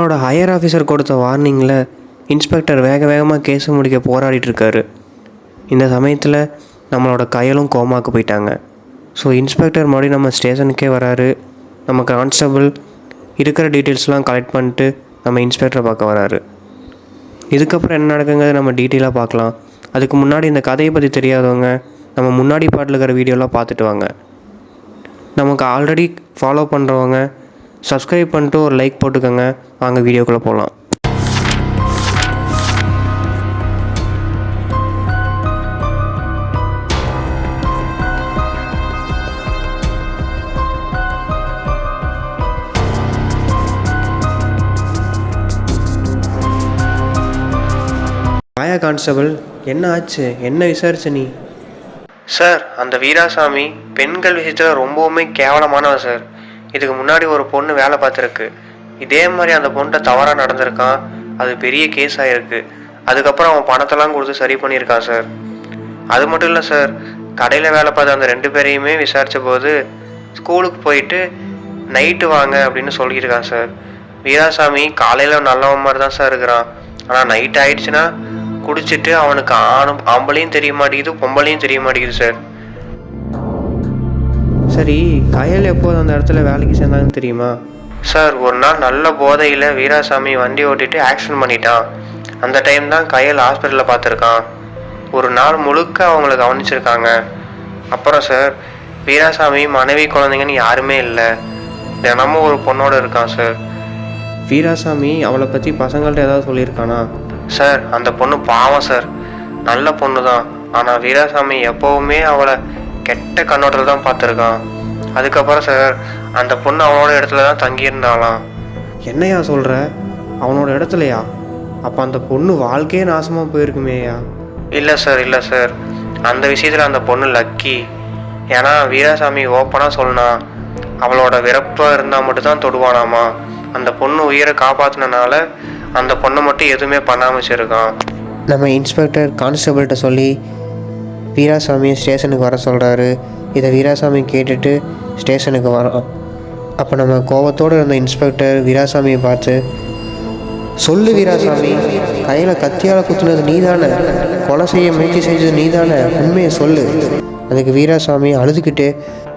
நம்மளோட higher officer கொடுத்த வார்னிங்கில் inspector வேக வேகமாக கேஸை முடிக்க போராடிட்டுருக்காரு. இந்த சமயத்தில் நம்மளோட கையலும் கோமாக்கு போயிட்டாங்க. ஸோ இன்ஸ்பெக்டர் மறுபடியும் நம்ம ஸ்டேஷனுக்கே வராரு. நம்ம கான்ஸ்டபிள் இருக்கிற டீட்டெயில்ஸ்லாம் கலெக்ட் பண்ணிட்டு நம்ம இன்ஸ்பெக்டரை பார்க்க வராரு. இதுக்கப்புறம் என்ன நடக்குங்கிறத நம்ம டீட்டெயிலாக பார்க்கலாம். அதுக்கு முன்னாடி இந்த கதையை பற்றி தெரியாதவங்க நம்ம முன்னாடி பாட்டில் இருக்கிற வீடியோலாம் பார்த்துட்டு வாங்க. நமக்கு ஆல்ரெடி ஃபாலோ பண்ணுறவங்க சப்ஸ்கிரைப் பண்ணிட்டு ஒரு லைக் போட்டுக்கோங்க. வாங்க வீடியோக்குள்ளே போகலாம். வாயா கான்ஸ்டபிள், என்ன ஆச்சு? என்ன விசாரிச்ச நீ? சார், அந்த வீராசாமி பெண்கள் விஷயத்தில் ரொம்பவுமே கேவலமானவன் சார். இதுக்கு முன்னாடி ஒரு பொண்ணு வேலை பார்த்துருக்கு. இதே மாதிரி அந்த பொண்ணை தவறாக நடந்திருக்கான். அது பெரிய கேஸ் ஆகிருக்கு. அதுக்கப்புறம் அவன் பணத்தெல்லாம் கொடுத்து சரி பண்ணியிருக்கான் சார். அது மட்டும் இல்லை சார், கடையில் வேலை பார்த்த அந்த 2 பேரையுமே விசாரித்த போது ஸ்கூலுக்கு போயிட்டு நைட்டு வாங்க அப்படின்னு சொல்லியிருக்கான் சார். வீராசாமி காலையில் நல்லவன் மாதிரி தான் சார் இருக்கிறான். ஆனால் நைட் ஆயிடுச்சுன்னா குடிச்சிட்டு அவனுக்கு ஆம்பளையும் தெரிய மாட்டேங்குது, பொம்பளையும் தெரிய மாட்டேங்குது சார். சரி, கையில் எப்போது அந்த இடத்துல வேலைக்கு சேர்ந்தாங்கன்னு தெரியுமா? சார், ஒரு நாள் நல்ல போதையில் வீராசாமி வண்டி ஓட்டிட்டு ஆக்சிடென்ட் பண்ணிட்டான். அந்த டைம் தான் கையில் ஹாஸ்பிட்டலில் பார்த்துருக்கான். ஒரு நாள் முழுக்க அவங்கள கவனிச்சிருக்காங்க. அப்புறம் சார், வீராசாமி மனைவி குழந்தைங்கன்னு யாருமே இல்லை. தினமும் ஒரு பொண்ணோடு இருக்கான் சார். வீராசாமி அவளை பற்றி பசங்கள்ட்ட ஏதாவது சொல்லியிருக்கானா? சார், அந்த பொண்ணு பாவம் சார், நல்ல பொண்ணு தான். ஆனால் வீராசாமி எப்போவுமே அவளை கெட்ட கண்ணோட்டத்தில் தான் பார்த்துருக்கான். அதுக்கப்புறம் சார், அந்த பொண்ணு அவனோட இடத்துல தான் தங்கியிருந்தாலாம். என்னையா சொல்கிற? அவனோட இடத்துலையா? அப்போ அந்த பொண்ணு வாழ்க்கையே நாசமாக போயிருக்குமேயா? இல்லை சார், இல்லை சார், அந்த விஷயத்தில் அந்த பொண்ணு லக்கி. ஏன்னா வீராசாமி ஓப்பனாக சொன்னான், அவளோட விருப்பம் இருந்தால் மட்டும்தான் தொடுவானாமா. அந்த பொண்ணு உயிரை காப்பாற்றினால அந்த பொண்ணை மட்டும் எதுவுமே பண்ணாமல் வச்சுருக்கான். நம்ம இன்ஸ்பெக்டர் கான்ஸ்டபிள்கிட்ட சொல்லி வீராசாமியை ஸ்டேஷனுக்கு வர சொல்கிறாரு. இதை வீராசாமி கேட்டுட்டு ஸ்டேஷனுக்கு வரோம். அப்போ நம்ம கோபத்தோடு இருந்த இன்ஸ்பெக்டர் வீராசாமியை பார்த்து, சொல்லு வீராசாமி, கையில் கத்தியால் குத்துனது நீ தானே? கொலை செய்ய முயற்சி செஞ்சது நீ தானே? உண்மையை சொல்லு. அதுக்கு வீராசாமி அழுதுகிட்டே,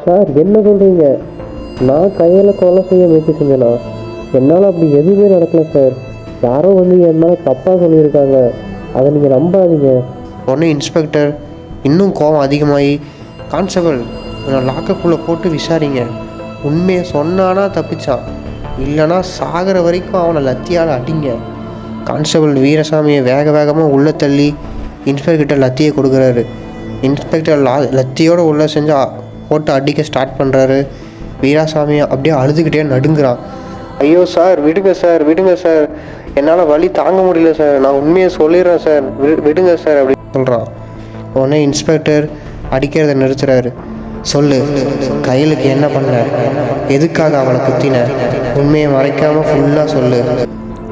சார் என்ன சொல்கிறீங்க? நான் கையில் கொலை செய்ய முயற்சி செஞ்சேனா? என்னால் அப்படி எதுவுமே நடக்கல சார். யாரோ என் மேலே தப்பாக சொல்லியிருக்காங்க, அதை நீங்கள் நம்பாதீங்க. உடனே இன்ஸ்பெக்டர் இன்னும் கோபம் அதிகமாகி, கான்ஸ்டபிள் நான் லாக்கப்புள்ளே போட்டு விசாரிங்க. உண்மையை சொன்னானா தப்பிச்சான், இல்லைனா சாகிற வரைக்கும் அவனை லத்தியால் அடிங்க. கான்ஸ்டபிள் வீராசாமியை வேக வேகமாக உள்ளே தள்ளி இன்ஸ்பெக்டர்கிட்ட லத்தியை கொடுக்குறாரு. இன்ஸ்பெக்டர் லத்தியோடு உள்ளே செஞ்சு போட்டு அடிக்க ஸ்டார்ட் பண்ணுறாரு. வீராசாமியை அப்படியே அழுதுகிட்டே நடுங்குறான். ஐயோ சார், விடுங்க சார், விடுங்க சார், என்னால் வலி தாங்க முடியல சார், நான் உண்மையை சொல்லிடுறேன் சார், விடுங்க சார் அப்படின்னு சொல்கிறான். உடனே இன்ஸ்பெக்டர் அடிக்கிறத நிறுத்துறாரு. சொல்லு, கையிலுக்கு என்ன பண்ண? எதுக்காக அவளை குத்தின? உண்மையை மறைக்காமல் ஃபுல்லாக சொல்லு.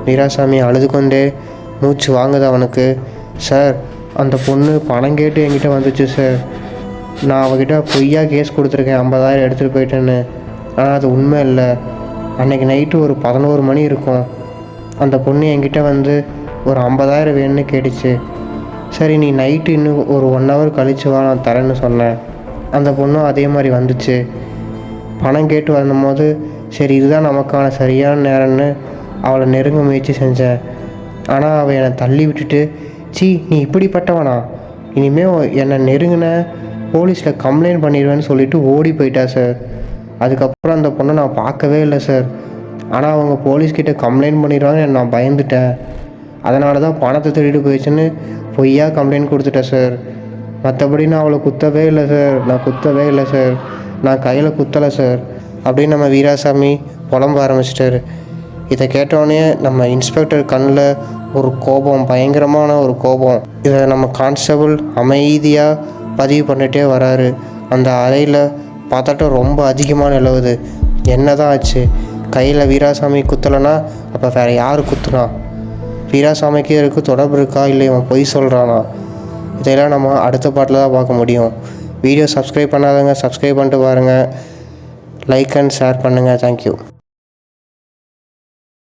வீராசாமி அழுது கொண்டே மூச்சு வாங்குது அவனுக்கு. சார், அந்த பொண்ணு பணம் கேட்டு என்கிட்ட வந்துச்சு சார். நான் அவகிட்ட பொய்யா கேஸ் கொடுத்துருக்கேன், 50,000 எடுத்துகிட்டு போயிட்டேன்னு. ஆனால் அது உண்மை இல்லை. அன்றைக்கி நைட்டு ஒரு 11 மணி இருக்கும். அந்த பொண்ணு என்கிட்ட வந்து ஒரு 50,000 வேணும்னு கேட்டுச்சு. சரி, நீ நைட்டு இன்னும் ஒரு 1 hour கழிச்சு வா, நான் தரேன்னு சொன்னேன். அந்த பொண்ணும் அதே மாதிரி வந்துச்சு. பணம் கேட்டு வந்தபோது சரி இதுதான் நமக்கான சரியான நேரம்னு அவளை நெருங்க முயற்சி செஞ்சேன். ஆனால் அவள் என்னை தள்ளி விட்டுட்டு, சீ நீ இப்படிப்பட்டவனா, இனிமேல் என்னை நெருங்கின போலீஸில் கம்ப்ளைண்ட் பண்ணிடுவேன்னு சொல்லிட்டு ஓடி போயிட்டா சார். அதுக்கப்புறம் அந்த பொண்ணை நான் பார்க்கவே இல்லை சார். ஆனால் அவங்க போலீஸ்கிட்ட கம்ப்ளைண்ட் பண்ணிடுவாங்கன்னு நான் பயந்துட்டேன். அதனால தான் பணத்தை திருடிட்டு போயிடுச்சுன்னு பொய்யா கம்ப்ளைண்ட் கொடுத்துட்டேன் சார். மற்றபடி நான் அவளை குத்தவே இல்லை சார், நான் குத்தவே இல்லை சார், நான் கையில் குத்தலை சார் அப்படின்னு நம்ம வீராசாமி புலம்ப ஆரம்பிச்சிட்டாரு. இதை கேட்டோடனே நம்ம இன்ஸ்பெக்டர் கண்ணில் ஒரு கோபம், பயங்கரமான ஒரு கோபம். இதை நம்ம கான்ஸ்டபிள் அமைதியாக பதிவு பண்ணிகிட்டே வராரு. அந்த அறையில் பார்த்தாட்டும் ரொம்ப அதிகமாக நிலவுது. என்ன தான் ஆச்சு? கையில் வீராசாமி குத்தலைன்னா அப்போ வேறு யார் குத்துனா? வீராசாமிக்கு இதுக்கு தொடர்பு இருக்கா, இல்லை இவன் பொய் சொல்கிறானா? இதையெல்லாம் நம்ம அடுத்த பாட்டில் தான் பார்க்க முடியும். வீடியோ சப்ஸ்கிரைப் பண்ணாதவங்க சப்ஸ்கிரைப் பண்ணிட்டு பாருங்கள். லைக் அண்ட் ஷேர் பண்ணுங்கள். தேங்க்யூ.